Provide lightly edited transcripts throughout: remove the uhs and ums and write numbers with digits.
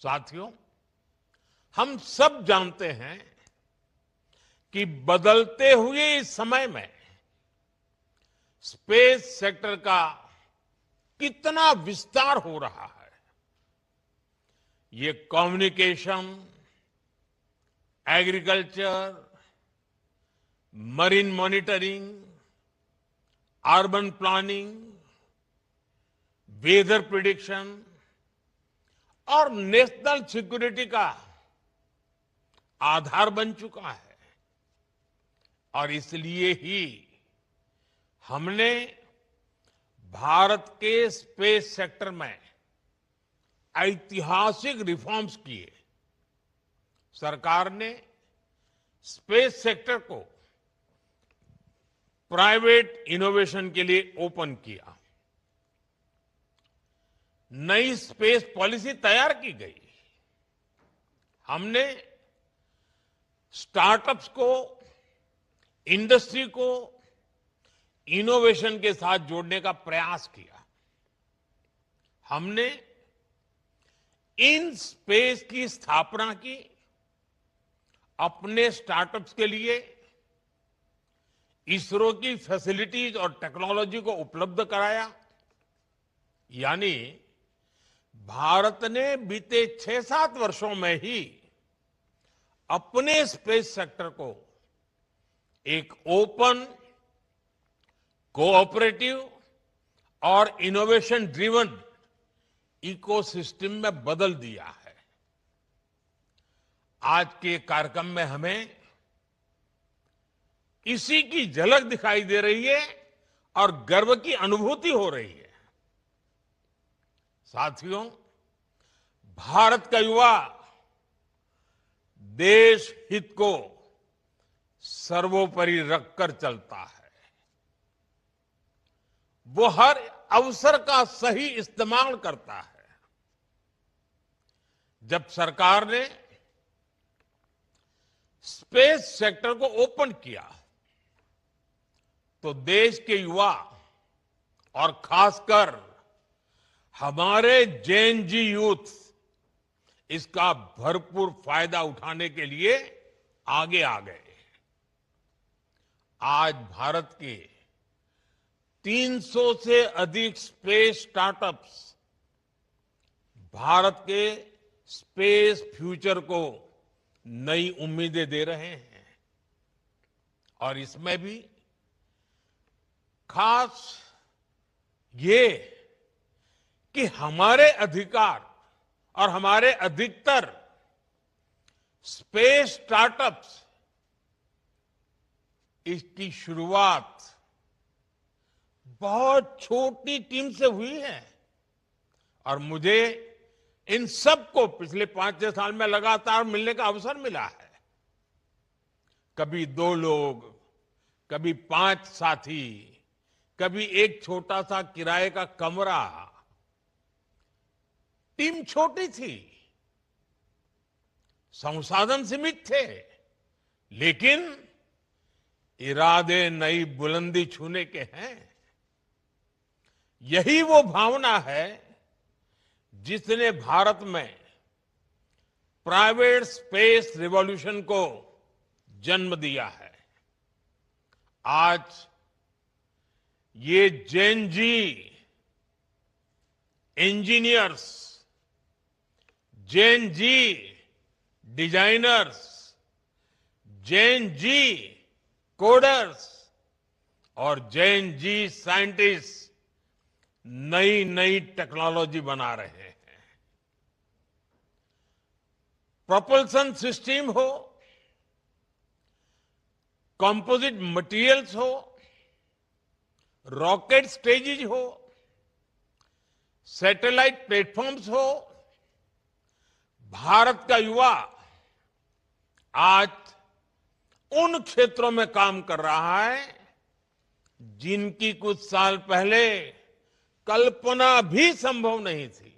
साथियों, हम सब जानते हैं कि बदलते हुए इस समय में स्पेस सेक्टर का कितना विस्तार हो रहा है। ये communication, agriculture, marine monitoring, urban planning, weather prediction और नेशनल सिक्योरिटी का आधार बन चुका है। और इसलिए ही हमने भारत के स्पेस सेक्टर में ऐतिहासिक रिफॉर्म्स किए। सरकार ने स्पेस सेक्टर को प्राइवेट इनोवेशन के लिए ओपन किया। नई स्पेस पॉलिसी तैयार की गई। हमने स्टार्टअप्स को, इंडस्ट्री को इनोवेशन के साथ जोड़ने का प्रयास किया। हमने इन स्पेस की स्थापना की। अपने स्टार्टअप्स के लिए इसरो की फैसिलिटीज और टेक्नोलॉजी को उपलब्ध कराया। यानी भारत ने बीते 6-7 वर्षों में ही अपने स्पेस सेक्टर को एक ओपन, कोऑपरेटिव और इनोवेशन ड्रिवन इकोसिस्टम में बदल दिया है। आज के कार्यक्रम में हमें इसी की झलक दिखाई दे रही है और गर्व की अनुभूति हो रही है। साथियों, भारत का युवा देश हित को सर्वोपरि रखकर चलता है। वो हर अवसर का सही इस्तेमाल करता है। जब सरकार ने स्पेस सेक्टर को ओपन किया तो देश के युवा और खासकर हमारे जेएनजी यूथ इसका भरपूर फायदा उठाने के लिए आगे आ गए। आज भारत के 300 से अधिक स्पेस स्टार्टअप्स भारत के स्पेस फ्यूचर को नई उम्मीदें दे रहे हैं। और इसमें भी खास ये कि हमारे अधिकार और हमारे अधिकतर स्पेस स्टार्टअप्स इसकी शुरुआत बहुत छोटी टीम से हुई है। और मुझे इन सबको पिछले 5-6 साल में लगातार मिलने का अवसर मिला है। कभी 2 लोग, कभी 5 साथी, कभी एक छोटा सा किराए का कमरा। टीम छोटी थी, संसाधन सीमित थे, लेकिन इरादे नई बुलंदी छूने के हैं। यही वो भावना है जिसने भारत में प्राइवेट स्पेस रिवॉल्यूशन को जन्म दिया है। आज ये Gen Z engineers, Gen Z designers, Gen Z coders और जेएनजी साइंटिस्ट नई नई टेक्नोलॉजी बना रहे हैं। प्रोपल्सन सिस्टम हो, कंपोजिट मटेरियल्स हो, रॉकेट स्टेजेज हो, सैटेलाइट प्लेटफॉर्म्स हो, भारत का युवा आज उन क्षेत्रों में काम कर रहा है जिनकी कुछ साल पहले कल्पना भी संभव नहीं थी।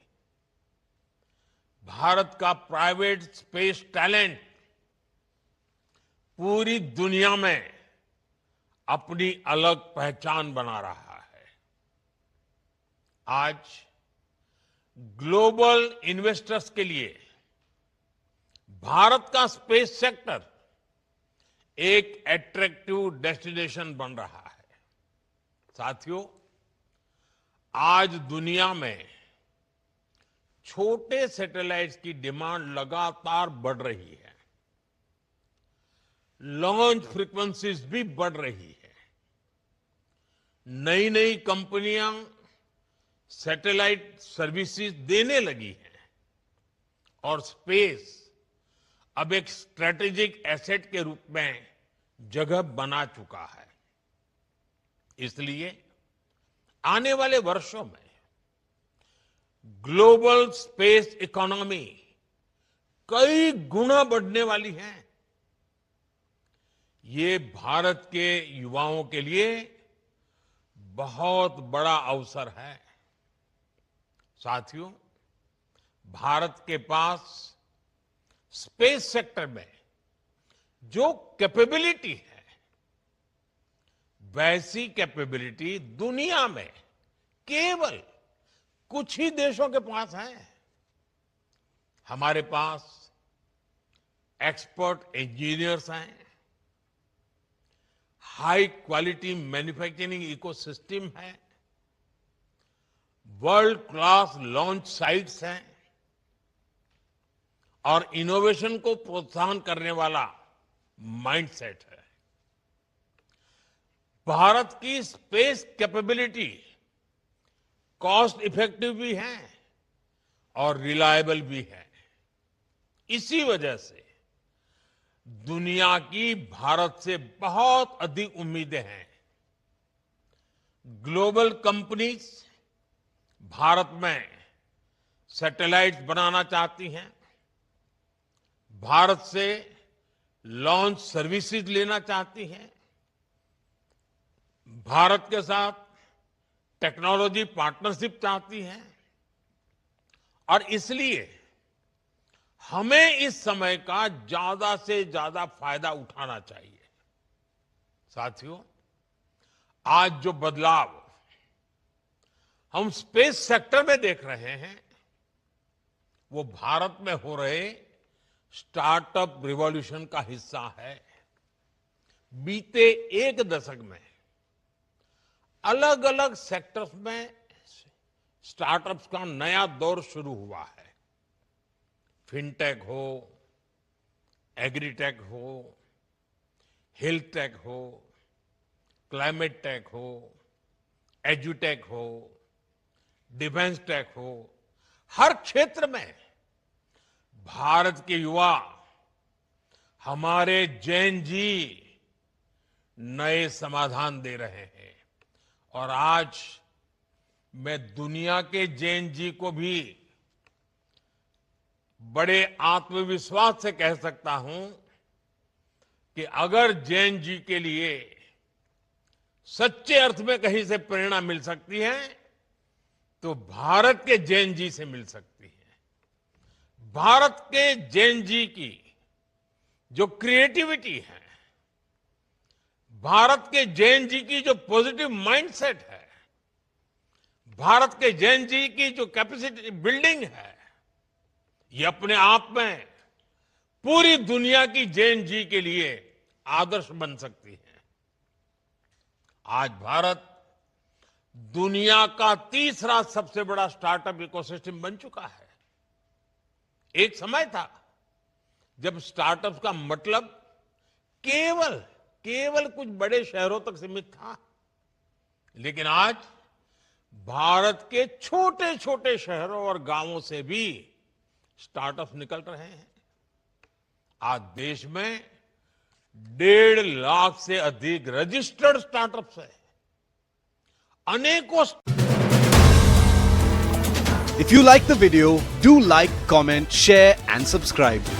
भारत का प्राइवेट स्पेस टैलेंट पूरी दुनिया में अपनी अलग पहचान बना रहा है। आज ग्लोबल इन्वेस्टर्स के लिए भारत का स्पेस सेक्टर एक अट्रैक्टिव डेस्टिनेशन बन रहा है। साथियों, आज दुनिया में छोटे सैटेलाइट्स की डिमांड लगातार बढ़ रही है। लॉन्च फ्रीक्वेंसीज भी बढ़ रही है। नई नई कंपनियां सैटेलाइट सर्विसेज देने लगी हैं और स्पेस अब एक स्ट्रेटेजिक एसेट के रूप में जगह बना चुका है। इसलिए आने वाले वर्षों में ग्लोबल स्पेस इकोनॉमी कई गुना बढ़ने वाली है। ये भारत के युवाओं के लिए बहुत बड़ा अवसर है। साथियों, भारत के पास स्पेस सेक्टर में जो कैपेबिलिटी है, वैसी कैपेबिलिटी दुनिया में केवल कुछ ही देशों के पास है। हमारे पास एक्सपर्ट इंजीनियर्स हैं, हाई क्वालिटी मैन्युफैक्चरिंग इकोसिस्टम है, वर्ल्ड क्लास लॉन्च साइट्स हैं और इनोवेशन को प्रोत्साहन करने वाला माइंडसेट है। भारत की स्पेस कैपेबिलिटी कॉस्ट इफेक्टिव भी है और रिलायबल भी है। इसी वजह से दुनिया की भारत से बहुत अधिक उम्मीदें हैं। ग्लोबल कंपनीज भारत में सैटेलाइट्स बनाना चाहती हैं, भारत से लॉन्च सर्विसेज लेना चाहती हैं, भारत के साथ टेक्नोलॉजी पार्टनरशिप चाहती हैं और इसलिए हमें इस समय का ज्यादा से ज्यादा फायदा उठाना चाहिए। साथियों, आज जो बदलाव हम स्पेस सेक्टर में देख रहे हैं, वो भारत में हो रहे स्टार्टअप रिवॉल्यूशन का हिस्सा है। बीते एक दशक में अलग अलग सेक्टर्स में स्टार्टअप्स का नया दौर शुरू हुआ है। फिनटेक हो, एग्रीटेक हो, हेल्थ टेक हो, क्लाइमेट टेक हो, एजुटेक हो, डिफेंस टेक हो, हर क्षेत्र में भारत के युवा, हमारे जैन जी नए समाधान दे रहे हैं। और आज मैं दुनिया के जैन जी को भी बड़े आत्मविश्वास से कह सकता हूं कि अगर जैन जी के लिए सच्चे अर्थ में कहीं से प्रेरणा मिल सकती है तो भारत के जैन जी से मिल सकती है। भारत के जैन जी की जो क्रिएटिविटी है, भारत के जैन जी की जो पॉजिटिव माइंडसेट है, भारत के जैन जी की जो कैपेसिटी बिल्डिंग है, ये अपने आप में पूरी दुनिया की जैन जी के लिए आदर्श बन सकती है। आज भारत दुनिया का तीसरा सबसे बड़ा स्टार्टअप इकोसिस्टम बन चुका है। एक समय था जब स्टार्टअप का मतलब केवल कुछ बड़े शहरों तक सीमित था, लेकिन आज भारत के छोटे छोटे शहरों और गांवों से भी स्टार्टअप निकल रहे हैं। आज देश में 1.5 लाख से अधिक रजिस्टर्ड स्टार्टअप्स है। अनेकों If you like the video, do like, comment, share and subscribe.